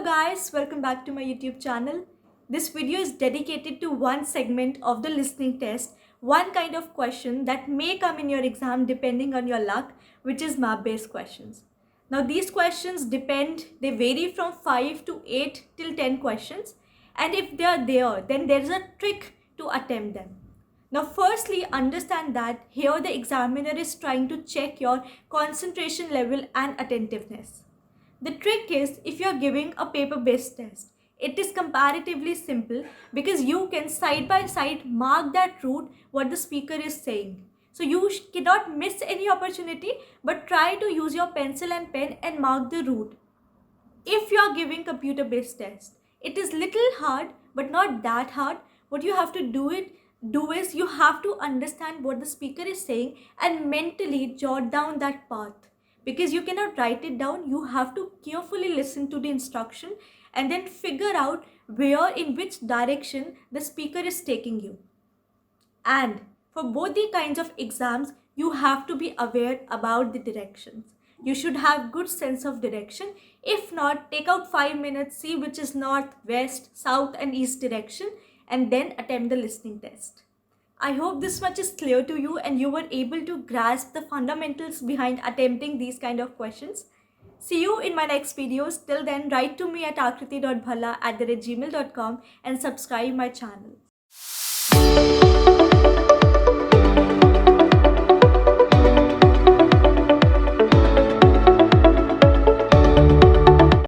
Hello guys, welcome back to my YouTube channel. This video is dedicated to one segment of the listening test, one kind of question that may come in your exam depending on your luck, which is map based questions. Now these questions they vary from 5 to 8 till 10 questions, and if they are there, then there is a trick to attempt them. Now firstly, understand that here the examiner is trying to check your concentration level and attentiveness. The trick is, if you're giving a paper-based test, it is comparatively simple because you can side by side mark that route what the speaker is saying. So you cannot miss any opportunity, but try to use your pencil and pen and mark the route. If you are giving computer-based test, it is little hard but not that hard. What you have to do is you have to understand what the speaker is saying and mentally jot down that path. Because you cannot write it down, you have to carefully listen to the instruction and then figure out where in which direction the speaker is taking you. And for both the kinds of exams, you have to be aware about the directions. You should have good sense of direction. If not, take out 5 minutes, see which is north, west, south and east direction, and then attempt the listening test. I hope this much is clear to you and you were able to grasp the fundamentals behind attempting these kind of questions. See you in my next videos. Till then, write to me at akriti.bhalla@gmail.com and subscribe my channel.